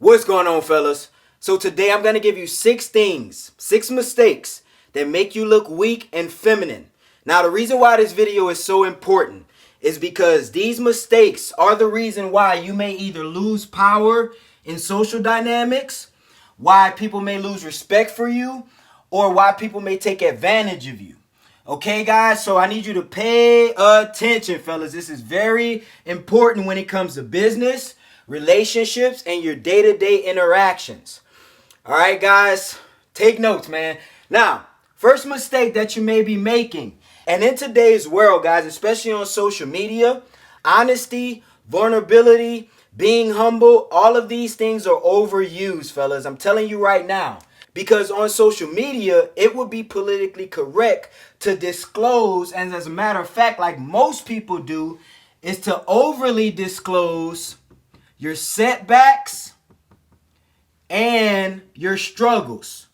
What's going on, fellas? So today I'm going to give you 6 mistakes that make you look weak and feminine. Now, the reason why this video is so important is because these mistakes are the reason why you may either lose power in social dynamics, why people may lose respect for you, or why people may take advantage of you. Okay, guys, so I need you to pay attention, fellas. This is very important when it comes to business, relationships, and your day-to-day interactions. All right, guys, take notes, man. Now, first mistake that you may be making, and in today's world, guys, especially on social media, honesty, vulnerability, being humble, all of these things are overused, fellas. I'm telling you right now. Because on social media, it would be politically correct to disclose, and as a matter of fact, like most people do, is to overly disclose your setbacks and your struggles.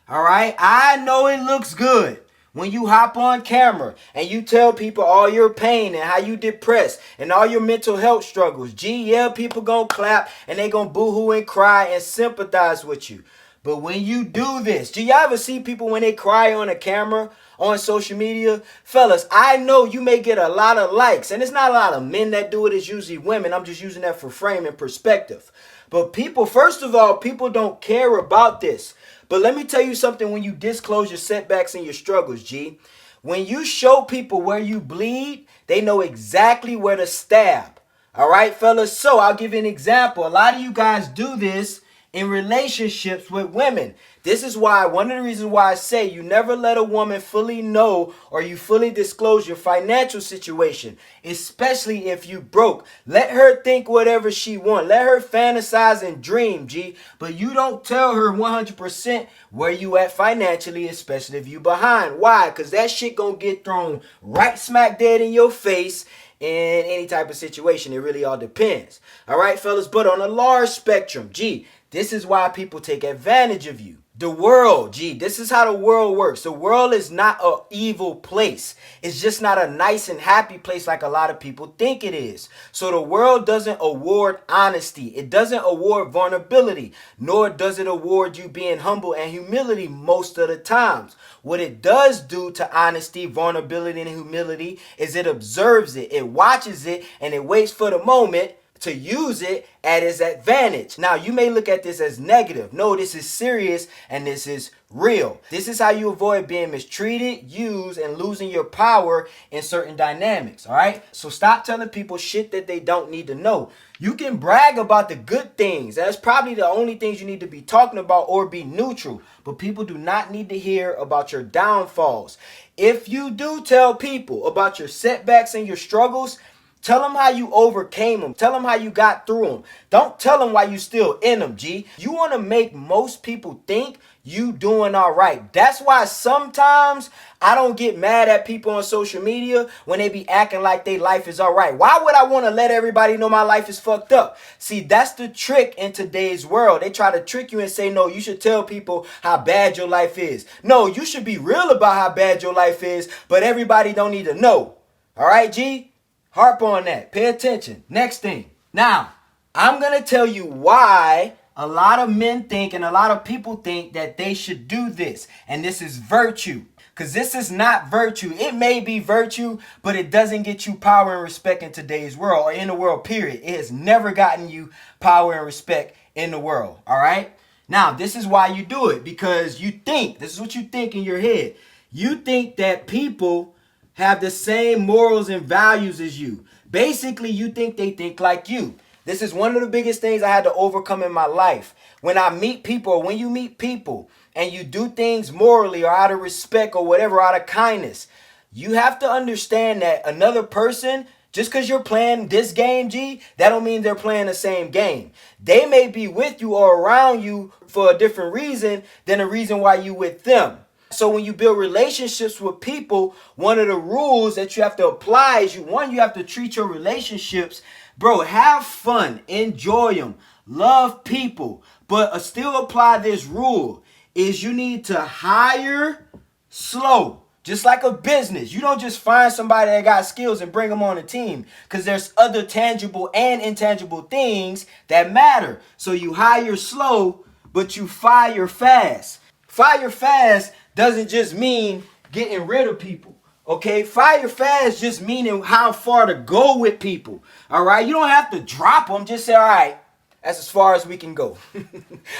All right? I know it looks good when you hop on camera and you tell people all your pain and how you depressed and all your mental health struggles. Gee, yeah, people gonna clap and they gonna boo-hoo and cry and sympathize with you. But when you do this, do y'all ever see people when they cry on a camera on social media? Fellas, I know you may get a lot of likes, and it's not a lot of men that do it, it's usually women. I'm just using that for frame and perspective. But people, first of all, people don't care about this. But let me tell you something when you disclose your setbacks and your struggles, G. When you show people where you bleed, they know exactly where to stab. All right, fellas? So I'll give you an example. A lot of you guys do this in relationships with women. This is why, one of the reasons why I say you never let a woman fully know or you fully disclose your financial situation, especially if you broke. Let her think whatever she wants. Let her fantasize and dream, G. But you don't tell her 100% where you at financially, especially if you behind. Why? Because that shit gonna get thrown right smack dead in your face in any type of situation. It really all depends. All right, fellas? But on a large spectrum, G, this is why people take advantage of you. The world, G, this is how the world works. The world is not an evil place. It's just not a nice and happy place like a lot of people think it is. So the world doesn't award honesty. It doesn't award vulnerability, nor does it award you being humble and humility most of the times. What it does do to honesty, vulnerability, and humility is it observes it, it watches it, and it waits for the moment to use it at its advantage. Now, you may look at this as negative. No, this is serious and this is real. This is how you avoid being mistreated, used, and losing your power in certain dynamics, all right? So stop telling people shit that they don't need to know. You can brag about the good things. That's probably the only things you need to be talking about or be neutral. But people do not need to hear about your downfalls. If you do tell people about your setbacks and your struggles, tell them how you overcame them. Tell them how you got through them. Don't tell them why you still in them, G. You want to make most people think you doing all right. That's why sometimes I don't get mad at people on social media when they be acting like their life is all right. Why would I want to let everybody know my life is fucked up? See, that's the trick in today's world. They try to trick you and say, no, you should tell people how bad your life is. No, you should be real about how bad your life is, but everybody don't need to know. All right, G? Harp on that. Pay attention. Next thing. Now, I'm going to tell you why a lot of men think and a lot of people think that they should do this. And this is virtue. Because this is not virtue. It may be virtue, but it doesn't get you power and respect in today's world or in the world, period. It has never gotten you power and respect in the world. All right? Now, this is why you do it. Because you think, this is what you think in your head. You think that people have the same morals and values as you. Basically, you think they think like you. This is one of the biggest things I had to overcome in my life. When I meet people, or when you meet people, and you do things morally or out of respect or whatever, out of kindness, you have to understand that another person, just because you're playing this game, G, that don't mean they're playing the same game. They may be with you or around you for a different reason than the reason why you with them. So when you build relationships with people, one of the rules that you have to apply is you have to treat your relationships, bro, have fun, enjoy them, love people, but still apply this rule is you need to hire slow. Just like a business, you don't just find somebody that got skills and bring them on a team, because there's other tangible and intangible things that matter. So you hire slow, but you fire fast. Fire fast doesn't just mean getting rid of people. Okay, fire fast just meaning how far to go with people. All right, you don't have to drop them. Just say, all right, that's as far as we can go.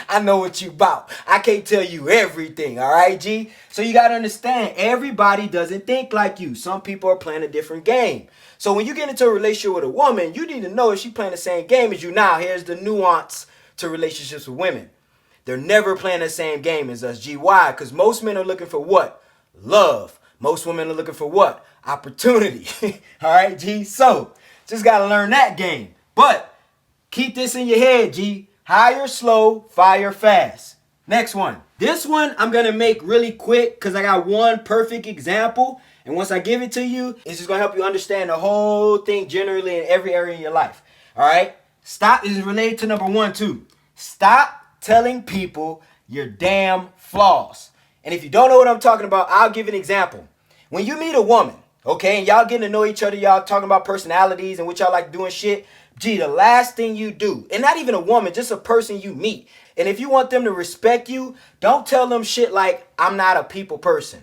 I know what you about. I can't tell you everything, all right, G? So you got to understand, everybody doesn't think like you. Some people are playing a different game. So when you get into a relationship with a woman, you need to know if she's playing the same game as you. Now, here's the nuance to relationships with women. They're never playing the same game as us, G. Why? Because most men are looking for what? Love. Most women are looking for what? Opportunity. All right, G? So, just got to learn that game. But keep this in your head, G. Hire slow, fire fast. Next one. This one I'm going to make really quick because I got one perfect example. And once I give it to you, it's just going to help you understand the whole thing generally in every area of your life. All right? Stop. This is related to number 1, too. Stop telling people your damn flaws. And if you don't know what I'm talking about, I'll give an example. When you meet a woman, okay, and y'all getting to know each other, y'all talking about personalities and what y'all like doing shit, Gee, the last thing you do, and not even a woman, just a person you meet, and if you want them to respect you, don't tell them shit like, I'm not a people person.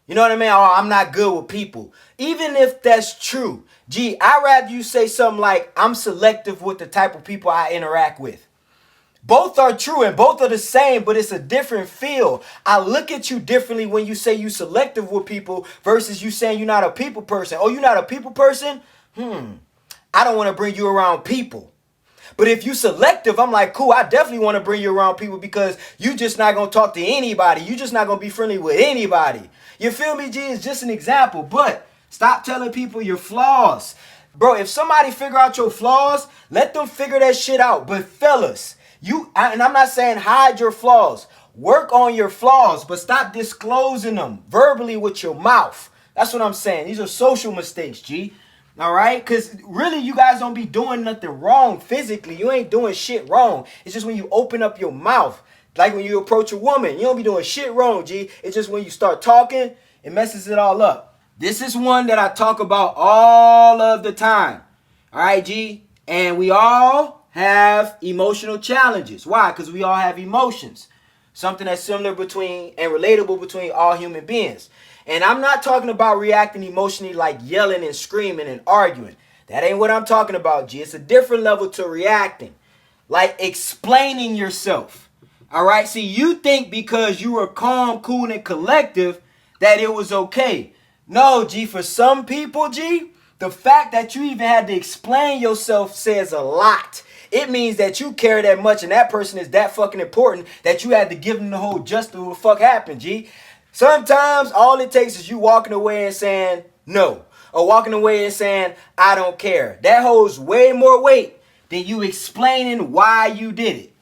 You know what I mean? Or I'm not good with people. Even if that's true, Gee, I'd rather you say something like, I'm selective with the type of people I interact with. Both are true and both are the same, but it's a different feel. I look at you differently when you say you selective with people versus you saying you're not a people person. Oh, you're not a people person? I don't want to bring you around people. But if you selective, I'm like, cool, I definitely want to bring you around people because you just not going to talk to anybody. You just not going to be friendly with anybody. You feel me, G? It's just an example. But stop telling people your flaws. Bro, if somebody figure out your flaws, let them figure that shit out. But fellas, and I'm not saying hide your flaws. Work on your flaws, but stop disclosing them verbally with your mouth. That's what I'm saying. These are social mistakes, G. All right? Because really, you guys don't be doing nothing wrong physically. You ain't doing shit wrong. It's just when you open up your mouth, like when you approach a woman, you don't be doing shit wrong, G. It's just when you start talking, it messes it all up. This is one that I talk about all of the time. All right, G? And we all have emotional challenges. Why? Because we all have emotions. Something that's similar between and relatable between all human beings. And I'm not talking about reacting emotionally like yelling and screaming and arguing. That ain't what I'm talking about, G. It's a different level to reacting. Like explaining yourself. All right? See, you think because you were calm, cool, and collective that it was okay. No, G. For some people, G, the fact that you even had to explain yourself says a lot. It means that you care that much and that person is that fucking important that you had to give them the whole just what the fuck happened, G. Sometimes all it takes is you walking away and saying no. Or walking away and saying, I don't care. That holds way more weight than you explaining why you did it.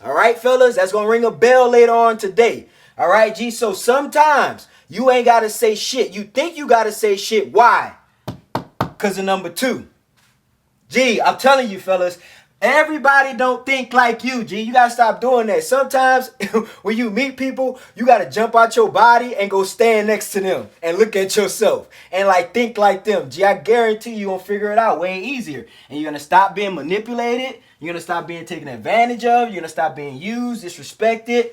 All right, fellas? That's going to ring a bell later on today. All right, G? So sometimes you ain't got to say shit. You think you got to say shit. Why? Because of number 2. G, I'm telling you, fellas, everybody don't think like you, G. You got to stop doing that. Sometimes when you meet people, you got to jump out your body and go stand next to them and look at yourself and like think like them. G, I guarantee you going to figure it out way easier. And you're going to stop being manipulated. You're going to stop being taken advantage of. You're going to stop being used, disrespected,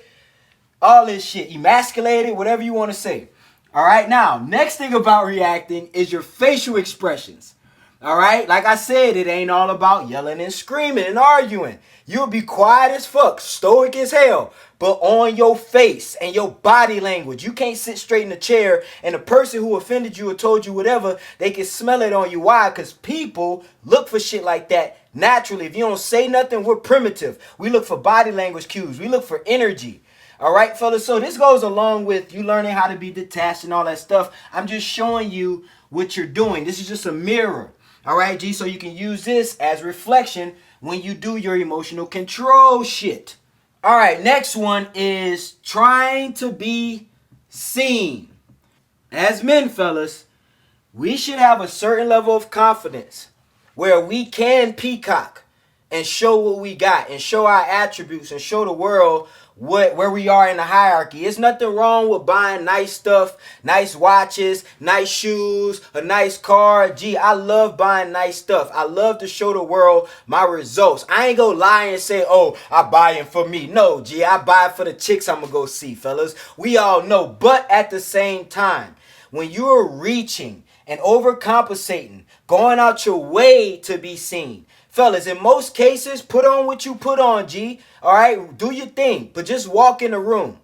all this shit, emasculated, whatever you want to say. All right, now, next thing about reacting is your facial expressions. All right, like I said, it ain't all about yelling and screaming and arguing. You'll be quiet as fuck, stoic as hell, but on your face and your body language. You can't sit straight in the chair and the person who offended you or told you whatever, they can smell it on you. Why? Because people look for shit like that naturally. If you don't say nothing, we're primitive. We look for body language cues. We look for energy. All right, fellas, so this goes along with you learning how to be detached and all that stuff. I'm just showing you what you're doing. This is just a mirror. All right, G, so you can use this as reflection when you do your emotional control shit. All right, next one is trying to be seen. As men, fellas, we should have a certain level of confidence where we can peacock and show what we got and show our attributes and show the world where we are in the hierarchy. There's nothing wrong with buying nice stuff, nice watches, nice shoes, a nice car. Gee, I love buying nice stuff. I love to show the world my results. I ain't gonna lie and say, oh, I buy it for me. No, G, I buy it for the chicks I'm gonna go see, fellas. We all know. But at the same time, when you're reaching and overcompensating, going out your way to be seen, fellas, in most cases, put on what you put on, G. All right, do your thing, but just walk in the room.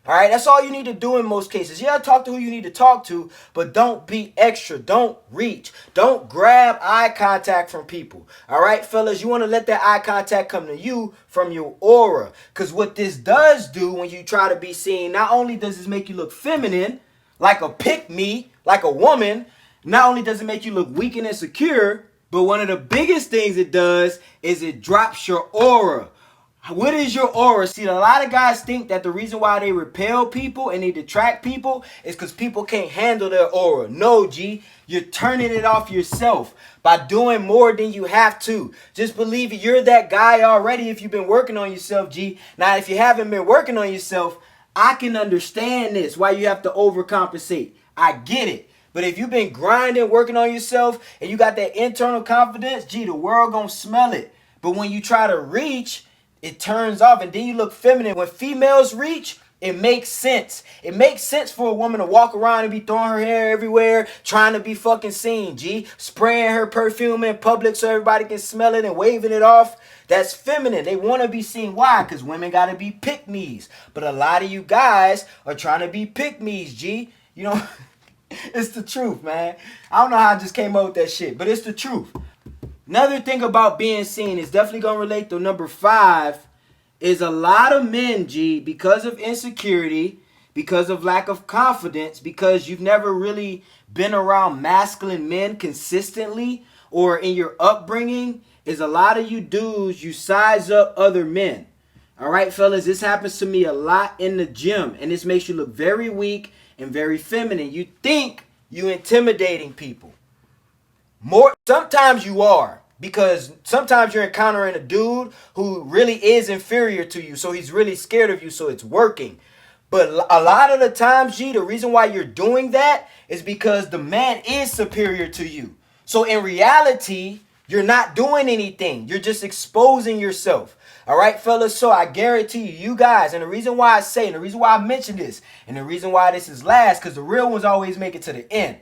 All right, that's all you need to do in most cases. Yeah, talk to who you need to talk to, but don't be extra. Don't reach. Don't grab eye contact from people. All right, fellas, you want to let that eye contact come to you from your aura. Because what this does do when you try to be seen, not only does this make you look feminine, like a pick-me, like a woman, not only does it make you look weak and insecure, but one of the biggest things it does is it drops your aura. What is your aura? See, a lot of guys think that the reason why they repel people and they detract people is because people can't handle their aura. No, G, you're turning it off yourself by doing more than you have to. Just believe it. You're that guy already if you've been working on yourself, G. Now, if you haven't been working on yourself, I can understand this, why you have to overcompensate. I get it. But if you've been grinding, working on yourself, and you got that internal confidence, gee, the world gonna smell it. But when you try to reach, it turns off, and then you look feminine. When females reach, it makes sense. It makes sense for a woman to walk around and be throwing her hair everywhere, trying to be fucking seen, G. Spraying her perfume in public so everybody can smell it and waving it off. That's feminine. They want to be seen. Why? Because women got to be pick-me's. But a lot of you guys are trying to be pick-me's, G. You know, it's the truth, man. I don't know how I just came up with that shit, but it's the truth. Another thing about being seen is definitely going to relate to number 5 is a lot of men, G, because of insecurity, because of lack of confidence, because you've never really been around masculine men consistently or in your upbringing, is a lot of you dudes, you size up other men. All right, fellas, this happens to me a lot in the gym, and this makes you look very weak and very feminine. You think you intimidating people. Sometimes you are, because sometimes you're encountering a dude who really is inferior to you, so he's really scared of you, so it's working. But a lot of the times, G, the reason why you're doing that is because the man is superior to you. So in reality, you're not doing anything. You're just exposing yourself. All right, fellas, so I guarantee you guys, and the reason why I say, and the reason why I mention this, and the reason why this is last, because the real ones always make it to the end.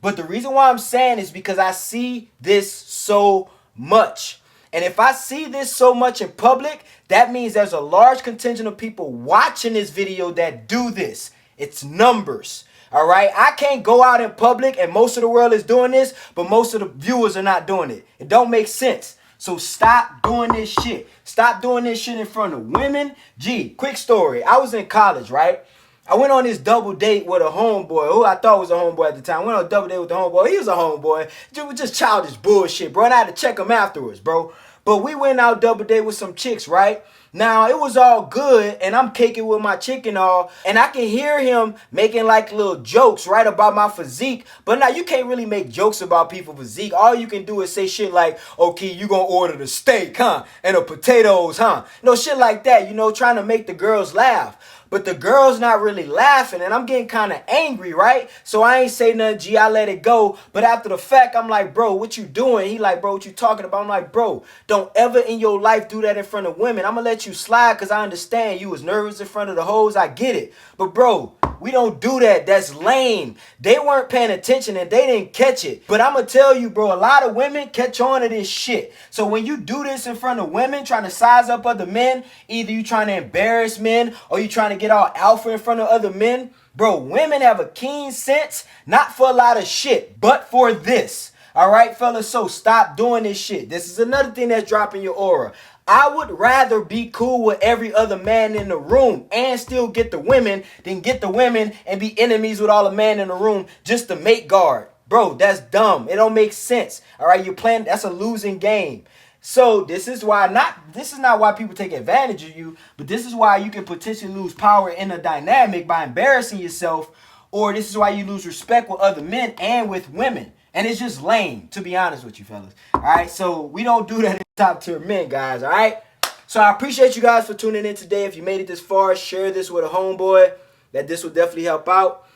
But the reason why I'm saying is because I see this so much. And if I see this so much in public, that means there's a large contingent of people watching this video that do this. It's numbers. All right. I can't go out in public and most of the world is doing this, but most of the viewers are not doing it. It don't make sense. So stop doing this shit. Stop doing this shit in front of women. Gee, quick story. I was in college, right? I went on this double date with a homeboy who I thought was a homeboy at the time. I went on a double date with the homeboy. He was a homeboy. It was just childish bullshit, bro. And I had to check him afterwards, bro. But we went out double date with some chicks, right? Now, it was all good, and I'm caking with my chick and all, and I can hear him making like little jokes, right, about my physique. But now, you can't really make jokes about people's physique. All you can do is say shit like, okay, you gonna order the steak, huh? And the potatoes, huh? No, shit like that, you know, trying to make the girls laugh. But the girl's not really laughing, and I'm getting kind of angry, right? So I ain't say nothing, G, I let it go. But after the fact, I'm like, bro, what you doing? He like, bro, what you talking about? I'm like, bro, don't ever in your life do that in front of women. I'm going to let you slide because I understand you was nervous in front of the hoes. I get it. But, bro, we don't do that. That's lame. They weren't paying attention and they didn't catch it. But I'm going to tell you, bro, a lot of women catch on to this shit. So when you do this in front of women, trying to size up other men, either you trying to embarrass men or you trying to get all alpha in front of other men, bro, women have a keen sense, not for a lot of shit, but for this. All right, fellas, so stop doing this shit. This is another thing that's dropping your aura. I would rather be cool with every other man in the room and still get the women than get the women and be enemies with all the men in the room just to make guard. Bro, that's dumb. It don't make sense. All right, you're playing, that's a losing game. So this is not why people take advantage of you, but this is why you can potentially lose power in a dynamic by embarrassing yourself, or this is why you lose respect with other men and with women. And it's just lame, to be honest with you, fellas. All right, so we don't do that in top tier men, guys. All right. So I appreciate you guys for tuning in today. If you made it this far, share this with a homeboy that this will definitely help out.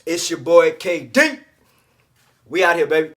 It's your boy KD. We out here, baby.